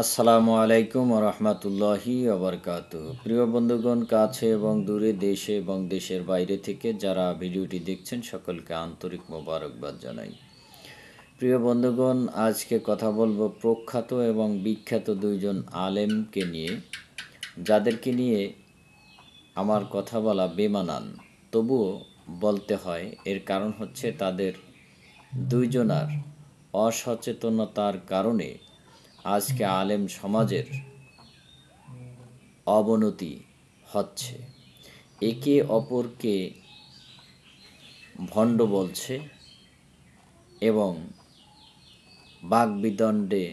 আসসালামু আলাইকুম ওয়া রাহমাতুল্লাহি ওয়া বারাকাতুহু। প্রিয় বন্ধুগণ, কাছে এবং দূরে, দেশে এবং দেশের বাইরে থেকে যারা ভিডিওটি দেখছেন সকলকে আন্তরিক মোবারকবাদ জানাই। প্রিয় বন্ধুগণ, আজকে কথা বলবো প্রখ্যাত এবং বিখ্যাত দুইজন আলেমকে নিয়ে, যাদেরকে নিয়ে আমার কথা বলা বেমানান, তবুও বলতে হয়। এর কারণ হচ্ছে তাদের দুইজনার অসচেতনতার কারণে আজকে আলেম সমাজের অবনতি হচ্ছে। একে অপরকে ভণ্ড বলছে এবং বাকবিতণ্ডে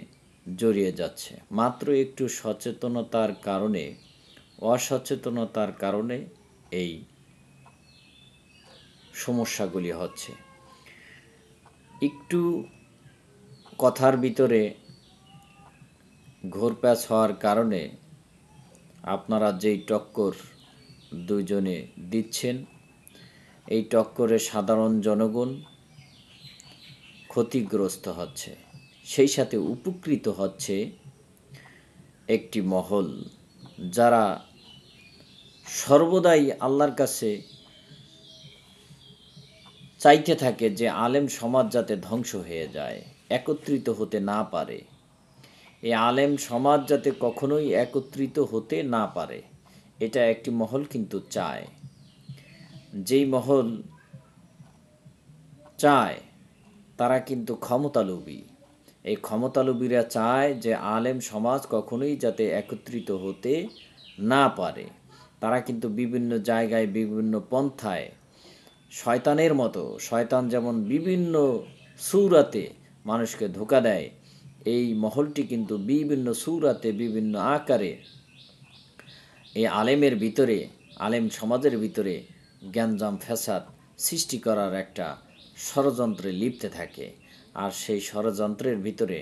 জড়িয়ে যাচ্ছে মাত্র একটু সচেতনতার কারণে। অসচেতনতার কারণে এই সমস্যাগুলি হচ্ছে। একটু কথার ভিতরে ঘোরপ্যাচ হওয়ার কারণে আপনারা যেই টক্কর দুজনে দিচ্ছেন, এই টক্করে সাধারণ জনগণ ক্ষতিগ্রস্ত হচ্ছে, সেই সাথে উপকৃত হচ্ছে একটি মহল, যারা সর্বদাই আল্লাহর কাছে চাইতে থাকে যে আলেম সমাজ যাতে ধ্বংস হয়ে যায়, একত্রিত হতে না পারে। এই আলেম সমাজ যাতে কখনোই একত্রিত হতে না পারে, এটা একটি মহল কিন্তু চায়। যেই মহল চায় তারা কিন্তু ক্ষমতালোভী। এই ক্ষমতালোভীরা চায় যে আলেম সমাজ কখনোই যাতে একত্রিত হতে না পারে। তারা কিন্তু বিভিন্ন জায়গায় বিভিন্ন পন্থায় শয়তানের মতো, শয়তান যেমন বিভিন্ন সূরাতে মানুষকে ধোঁকা দেয়, এই মহলটি কিন্তু বিভিন্ন সূরাতে বিভিন্ন আকারে এই আলেমের ভিতরে, আলেম সমাজের ভিতরে গ্যাঞ্জাম ফ্যাসাদ সৃষ্টি করার একটা ষড়যন্ত্রে লিপ্ত থাকে। আর সেই ষড়যন্ত্রের ভিতরে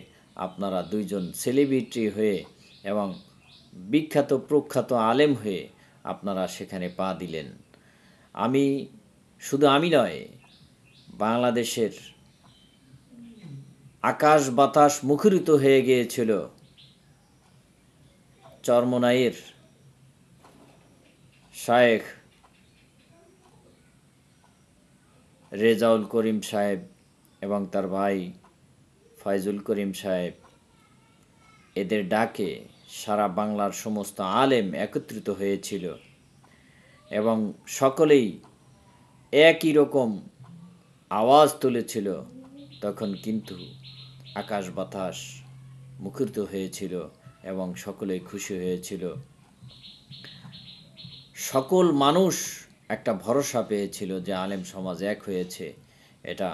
আপনারা দুইজন সেলিব্রিটি হয়ে এবং বিখ্যাত প্রখ্যাত আলেম হয়ে আপনারা সেখানে পা দিলেন। শুধু আমি নয়, বাংলাদেশের আকাশ বাতাস মুখরিত হয়ে গিয়েছিল চরমোনাইয়ের শায়েখ রেজাউল করিম সাহেব এবং তার ভাই ফয়জুল করিম সাহেব, এদের ডাকে সারা বাংলার সমস্ত আলেম একত্রিত হয়েছিল এবং সকলেই একই রকম আওয়াজ তুলেছিল। তখন কিন্তু আকাশ বাতাস মুখরিত হয়েছিল এবং সকলেই খুশি হয়েছিল। সকল মানুষ একটা ভরসা পেয়েছিল যে আলেম সমাজ এক হয়েছে। এটা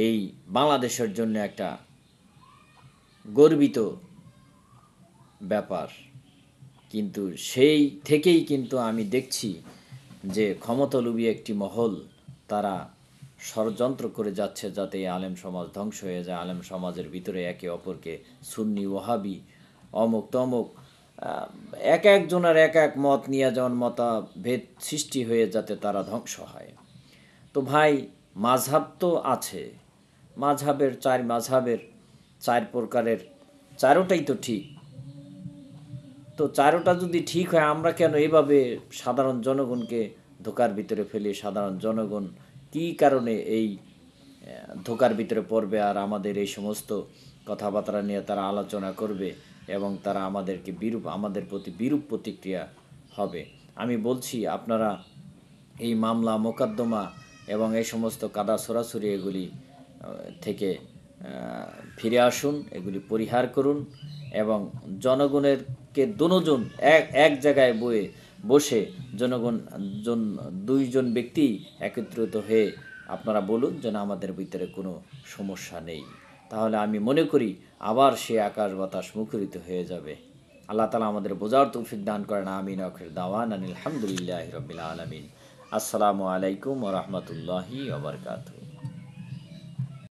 এই বাংলাদেশের জন্য একটা গর্বিত ব্যাপার। কিন্তু সেই থেকেই কিন্তু আমি দেখছি যে ক্ষমতালোভী একটি মহল, তারা ষড়যন্ত্র করে যাচ্ছে যাতে এই আলেম সমাজ ধ্বংস হয়ে যায়। আলেম সমাজের ভিতরে একে অপরকে সুন্নি, ওয়াহাবি, অমুক তমুক এক একজনের এক এক মত নিয়ে যেমন মতভেদ সৃষ্টি হয়ে যাতে তারা ধ্বংস হয়। তো ভাই, মাযহাব তো আছে, মাযহাবের চার প্রকারের চারোটাই তো ঠিক। তো চারোটা যদি ঠিক হয়, আমরা কেন এভাবে সাধারণ জনগণকে ধোঁকার ভিতরে ফেলি? সাধারণ জনগণ কী কারণে এই ধোঁকার ভিতরে পড়বে আর আমাদের এই সমস্ত কথাবার্তা নিয়ে তারা আলোচনা করবে এবং তারা আমাদের প্রতি বিরূপ প্রতিক্রিয়া হবে? আমি বলছি, আপনারা এই মামলা মোকদ্দমা এবং এই সমস্ত কাদা ছড়াছড়ি এগুলি থেকে ফিরে আসুন, এগুলি পরিহার করুন এবং জনগণেরকে দুজন এক জায়গায় বসে দুইজন ব্যক্তি একত্রিত হয়ে আপনারা বলুন যে না, আমাদের ভিতরে কোনো সমস্যা নেই। তাহলে আমি মনে করি আবার সে আকাশ বাতাস মুখরিত হয়ে যাবে। আল্লাহ তাআলা আমাদের বোঝার তৌফিক দান করেন। আমিন। আখির দাওয়ানা আলহামদুলিল্লাহি রাব্বিল আলামিন। আসসালামু আলাইকুম ওয়া রাহমাতুল্লাহি ওয়া বারাকাতুহু।